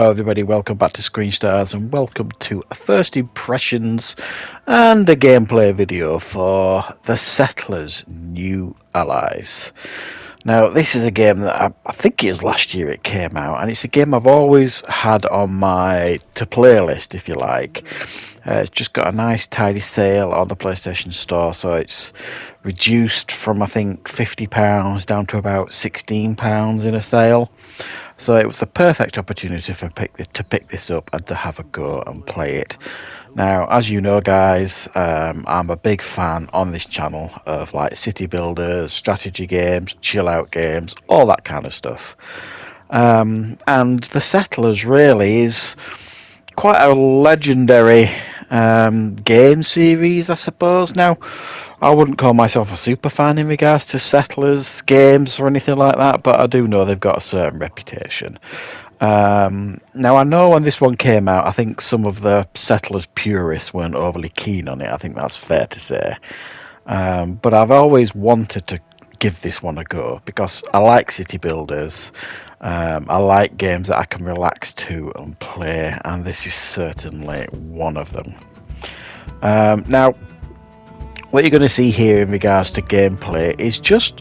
Hello everybody, welcome back to Screenstars and welcome to a first impressions and a gameplay video for The Settlers New Allies. Now this is a game that I think it was last year it came out, and it's a game I've always had on my to play list, if you like. It's just got a nice tidy sale on the PlayStation Store, so it's reduced from I think £50 down to about £16 in a sale. So it was the perfect opportunity to pick this up and to have a go and play it. Now, as you know, guys, I'm a big fan on this channel of like city builders, strategy games, chill out games, all that kind of stuff. And The Settlers really is quite a legendary game series, I suppose. Now, I wouldn't call myself a super fan in regards to Settlers games or anything like that, but I do know they've got a certain reputation. Now, I know when this one came out, I think some of the Settlers purists weren't overly keen on it. I think that's fair to say. But I've always wanted to give this one a go because I like city builders. I like games that I can relax to and play, and this is certainly one of them. Now, what you're going to see here in regards to gameplay is just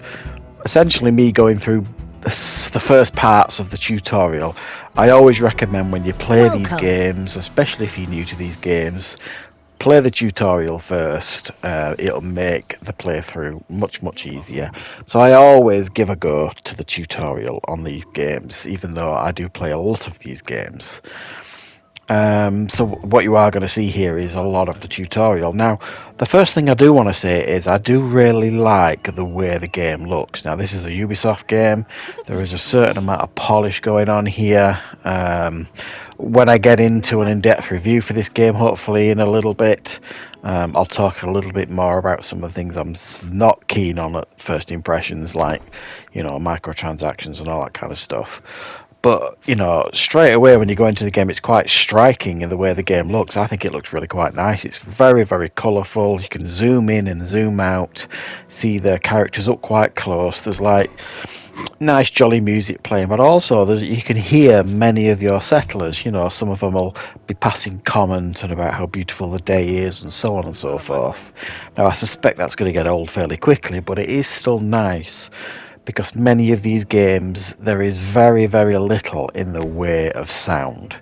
essentially me going through the first parts of the tutorial. I always recommend when you play these games, especially if you're new to these games, play the tutorial first. It'll make the playthrough much easier. So I always give a go to the tutorial on these games, even though I do play a lot of these games. So what you are going to see here is a lot of the tutorial. Now, the first thing I do want to say is I do really like the way the game looks. Now, this is a Ubisoft game. There is a certain amount of polish going on here. When I get into an in-depth review for this game, hopefully in a little bit, I'll talk a little bit more about some of the things I'm not keen on at first impressions, like, you know, microtransactions and all that kind of stuff. But, you know, straight away when you go into the game, it's quite striking in the way the game looks. I think it looks really quite nice. It's very colourful. You can zoom in and zoom out, see the characters up quite close. There's like nice jolly music playing, but also you can hear many of your settlers. You know, some of them will be passing comment and about how beautiful the day is and so on and so forth. Now, I suspect that's going to get old fairly quickly, but it is still nice, because many of these games there is very little in the way of sound,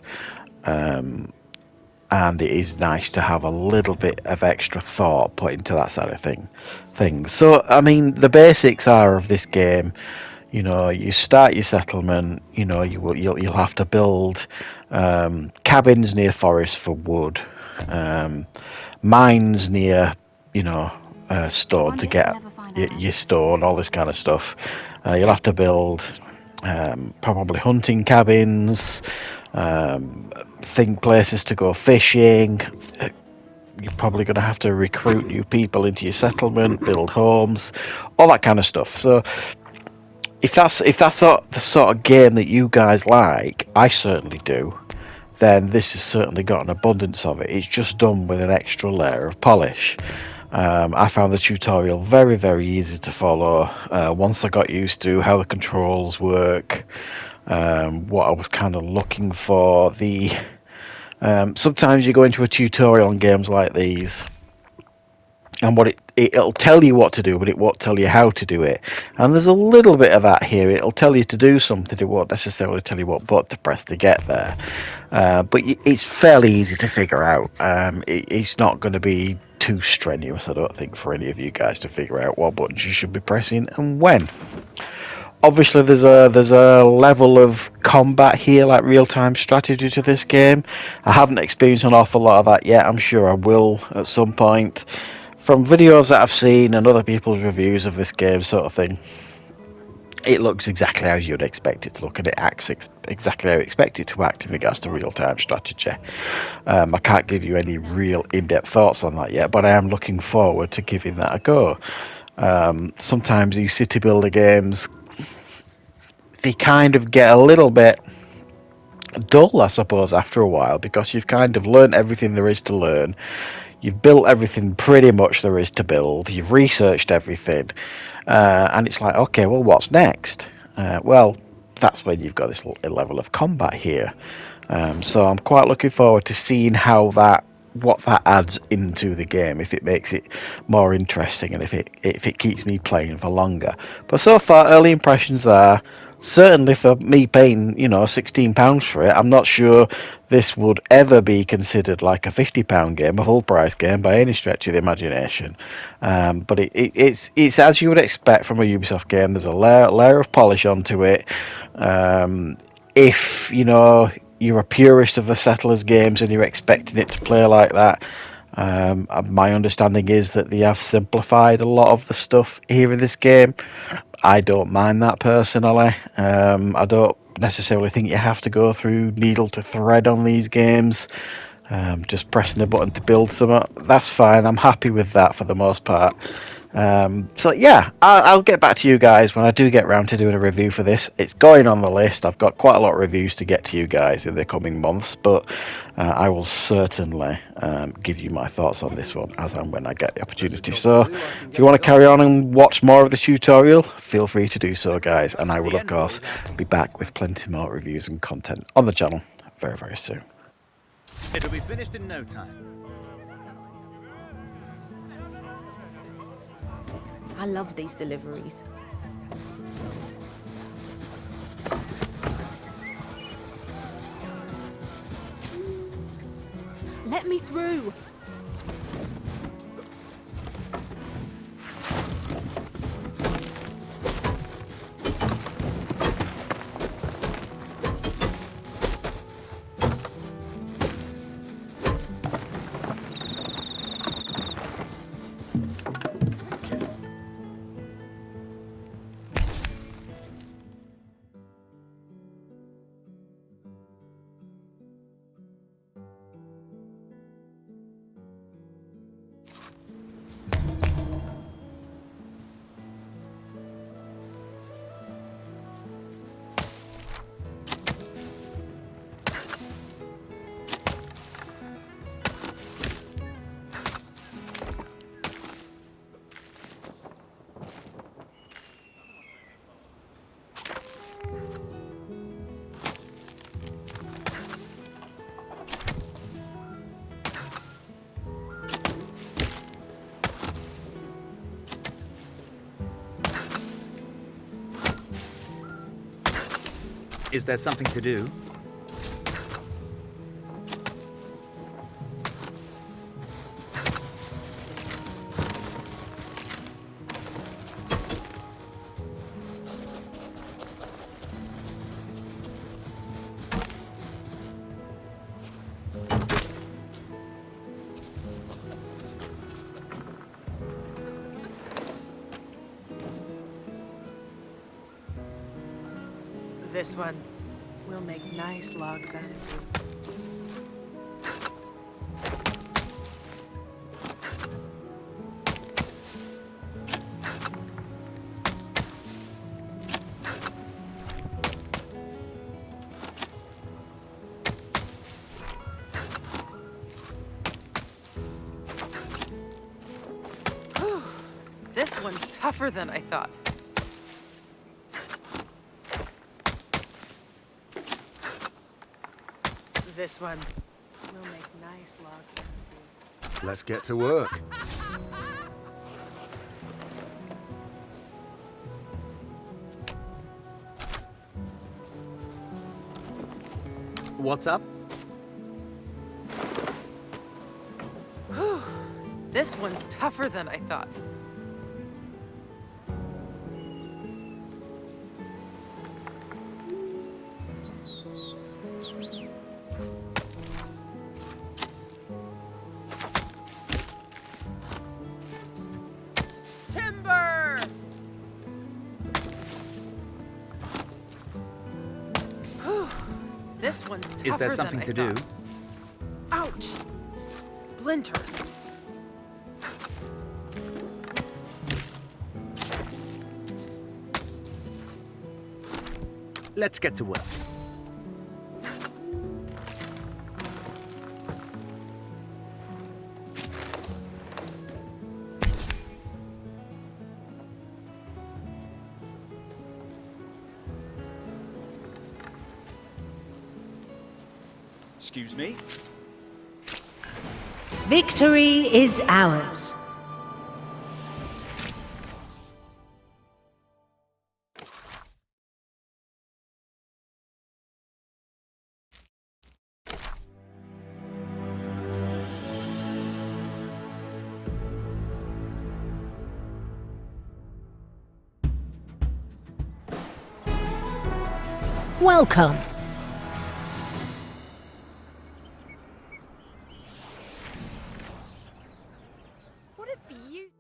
and it is nice to have a little bit of extra thought put into that side of things. So I mean, the basics are of this game, you know, you start your settlement, you know, you'll have to build cabins near forests for wood, mines near, you know, stone to get your stone, all this kind of stuff. You'll have to build probably hunting cabins, places to go fishing. You're probably going to have to recruit new people into your settlement, build homes, all that kind of stuff. So if that's the sort of game that you guys like, I certainly do, then this has certainly got an abundance of it. It's just done with an extra layer of polish. I found the tutorial very easy to follow once I got used to how the controls work, what I was kind of looking for. Sometimes you go into a tutorial on games like these, and what it'll tell you what to do, but it won't tell you how to do it. And there's a little bit of that here. It'll tell you to do something, it won't necessarily tell you what button to press to get there. But it's fairly easy to figure out. It's not going to be too strenuous, I don't think, for any of you guys to figure out what buttons you should be pressing and when. Obviously, there's a level of combat here, like real-time strategy to this game. I haven't experienced an awful lot of that yet. I'm sure I will at some point. From videos that I've seen and other people's reviews of this game, sort of thing, it looks exactly how you'd expect it to look, and it acts exactly how you expect it to act in regards to real-time strategy. I can't give you any real in-depth thoughts on that yet, but I am looking forward to giving that a go. Sometimes these city builder games, they kind of get a little bit dull, I suppose, after a while, because you've kind of learned everything there is to learn. You've built everything pretty much there is to build. You've researched everything. And it's like, okay, well, what's next? Well, that's when you've got this level of combat here. So I'm quite looking forward to seeing what that adds into the game, if it makes it more interesting and if it keeps me playing for longer. But so far, early impressions are certainly, for me paying £16 for it. I'm not sure this would ever be considered like a £50 game, a full price game by any stretch of the imagination. But it's as you would expect from a Ubisoft game. There's a layer of polish onto it. If you're a purist of the Settlers games and you're expecting it to play like that, my understanding is that they have simplified a lot of the stuff here in this game. I don't mind that personally. I don't necessarily think you have to go through needle to thread on these games. Just pressing a button to build some, that's fine. I'm happy with that for the most part. So yeah, I'll get back to you guys when I do get around to doing a review for this. It's going on the list. I've got quite a lot of reviews to get to you guys in the coming months, but I will certainly give you my thoughts on this one as and when I get the opportunity. So if you want to carry on and watch more of the tutorial, feel free to do so, guys, and I will of course be back with plenty more reviews and content on the channel very, very soon. It'll be finished in no time. I love these deliveries. Let me through. Is there something to do? This one will make nice logs out of it. This one's tougher than I thought. This one will make nice logs. Let's get to work. What's up? This one's tougher than I thought. Timber! This one's tougher. Is there something to do? Ouch! Splinters. Let's get to work. Excuse me? Victory is ours. Welcome. What a beaut.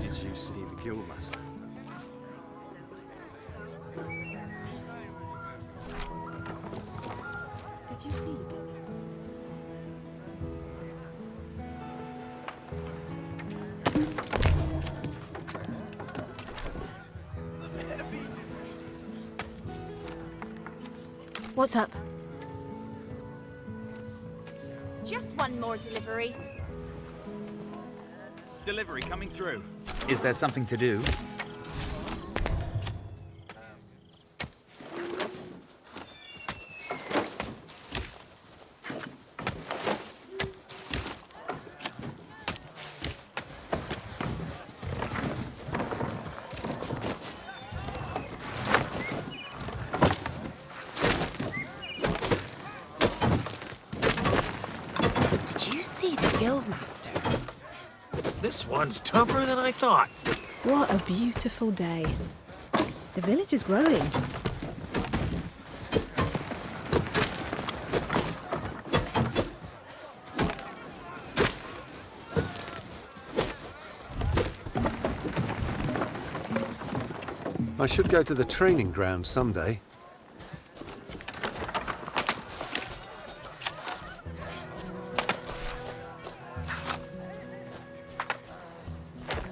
Did you see the Guildmaster? Did you see? What's up? Just one more delivery. Delivery coming through. Is there something to do? Did you see the Guildmaster? This one's tougher than I thought. What a beautiful day. The village is growing. I should go to the training ground someday.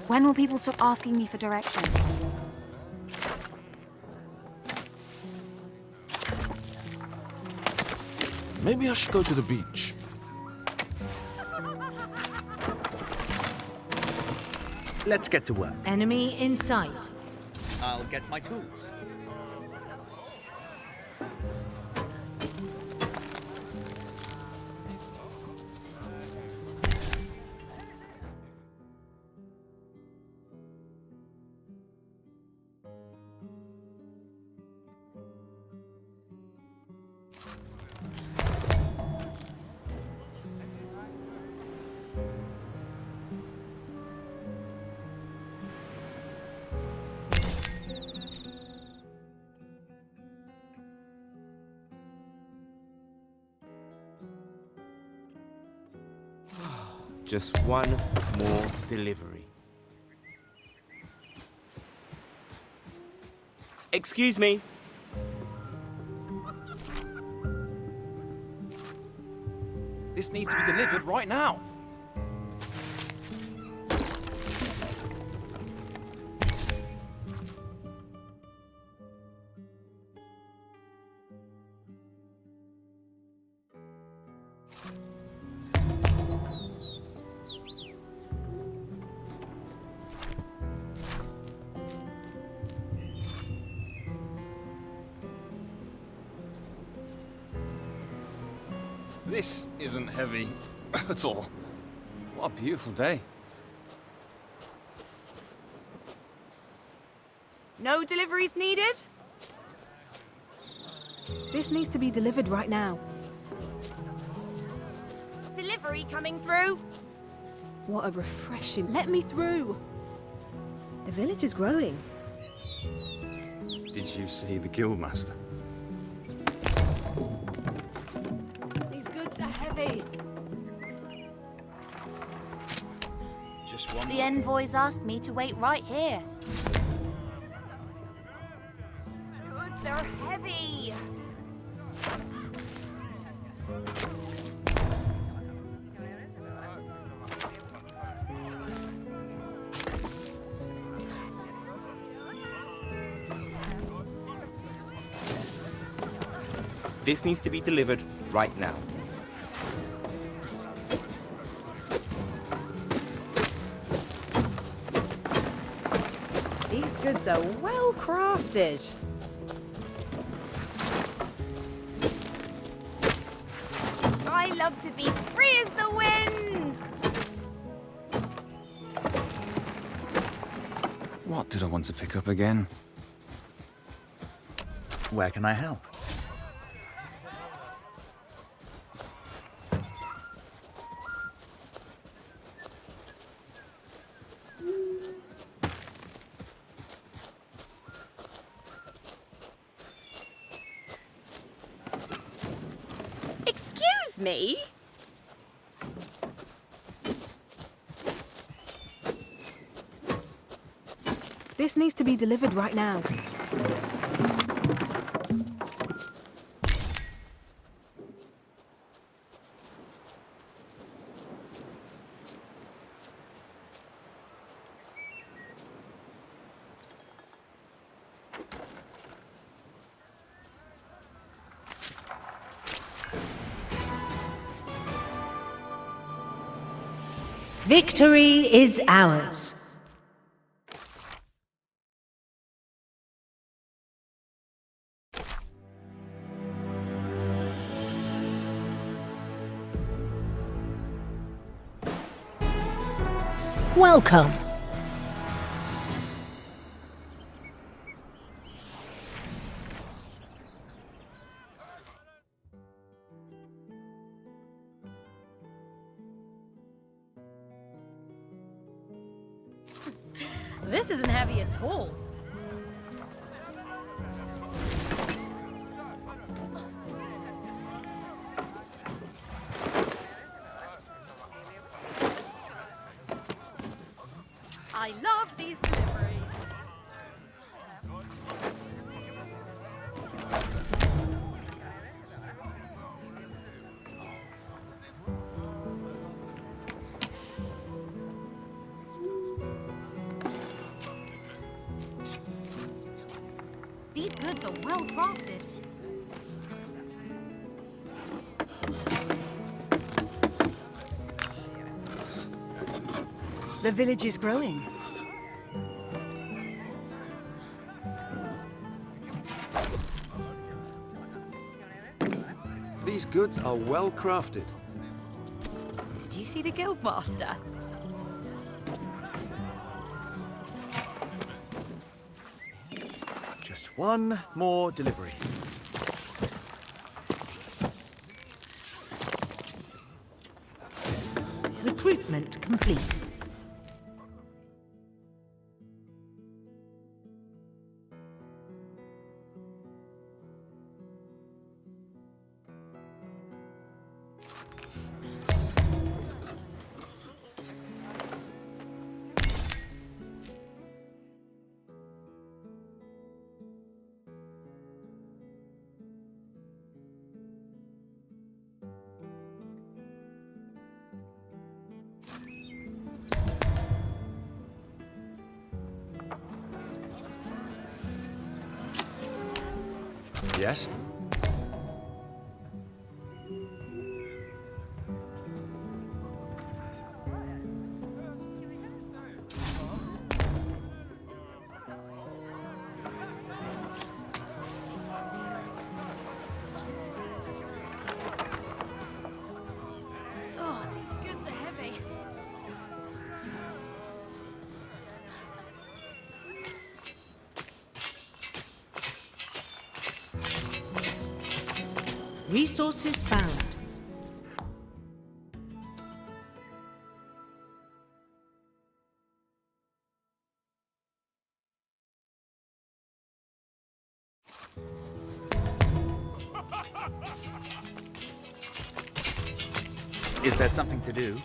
When will people stop asking me for directions? Maybe I should go to the beach. Let's get to work. Enemy in sight. I'll get my tools. Just one more delivery. Excuse me. This needs to be delivered right now. This isn't heavy at all. What a beautiful day. No deliveries needed? This needs to be delivered right now. Delivery coming through. What a refreshing... Let me through! The village is growing. Did you see the Guildmaster? These goods are heavy. Just one The more. envoys asked me to wait right here. These goods are heavy. This needs to be delivered right now. These goods are well crafted. I love to be free as the wind! What did I want to pick up again? Where can I help? Excuse me? This needs to be delivered right now. Victory is ours. Welcome. This isn't heavy at all. I love these deliveries. These goods are well crafted. The village is growing. These goods are well crafted. Did you see the guildmaster? Just one more delivery. Recruitment complete. Yes? Oh, these goods are heavy. Resources found. Is there something to do?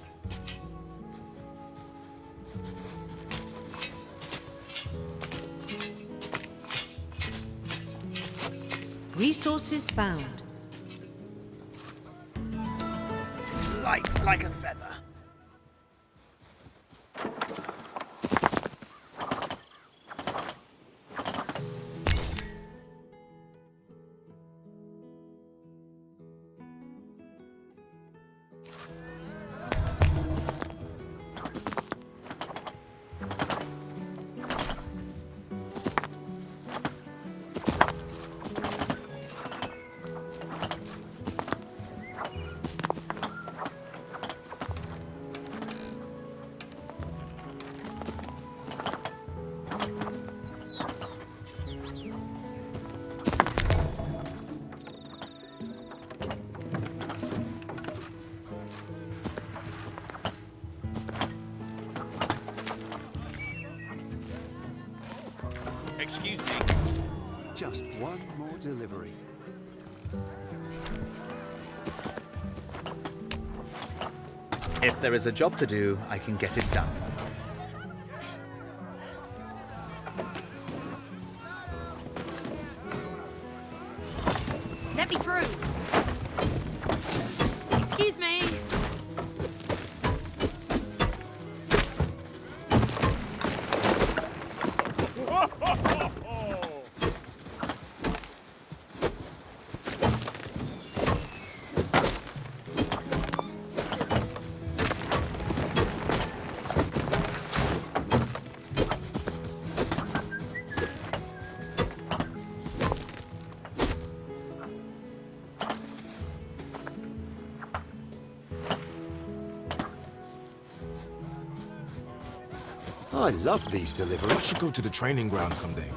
Resources found. Light like a feather. Excuse me. Just one more delivery. If there is a job to do, I can get it done. Let me through. Excuse me. I love these I deliveries. should go to the training ground someday.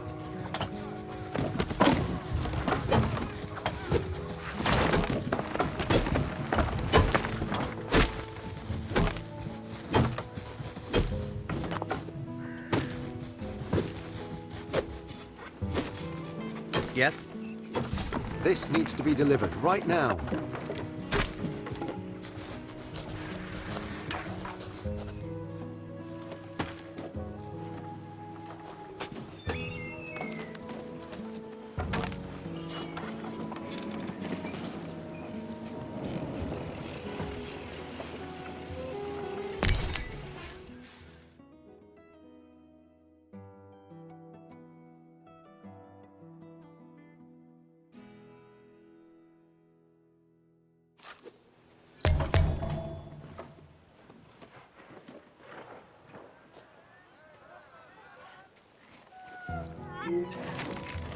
Yes? This needs to be delivered right now.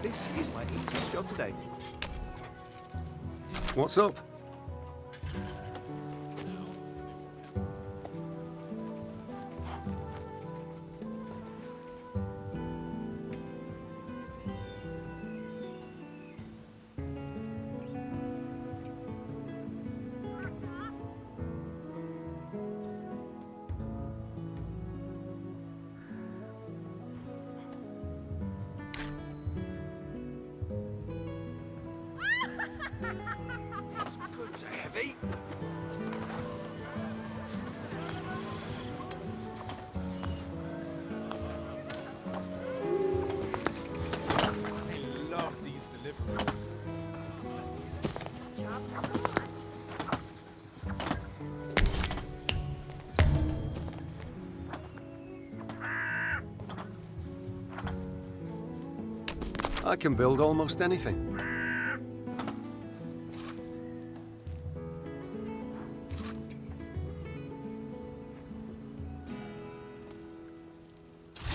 This is my easiest job today. What's up? Goods are heavy. I love these deliveries. I can build almost anything.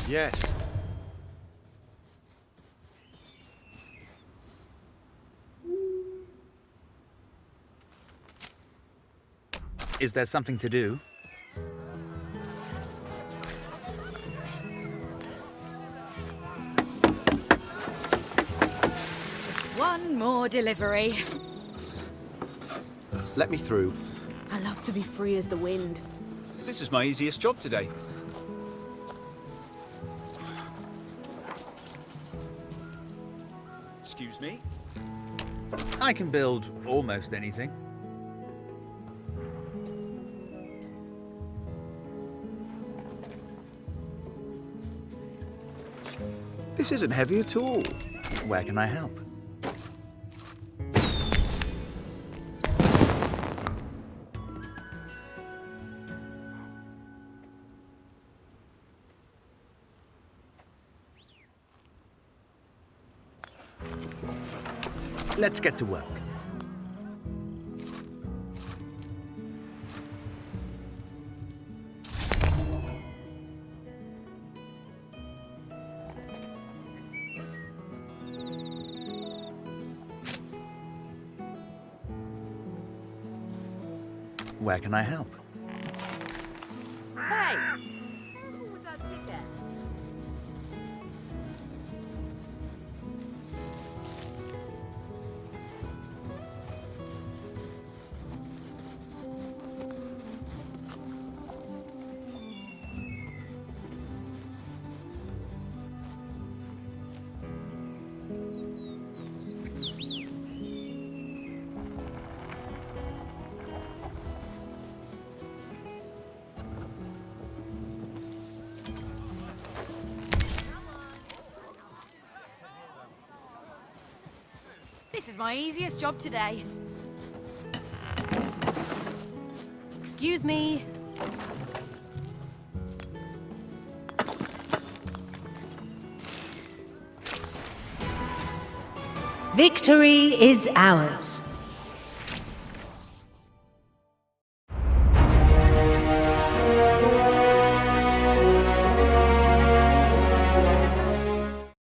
Yes. Is there something to do? One more delivery. Let me through. I love to be free as the wind. This is my easiest job today. Excuse me. I can build almost anything. This isn't heavy at all. Where can I help? Let's get to work. Where can I help? Hey! Who would that ticket? This is my easiest job today. Excuse me. Victory is ours.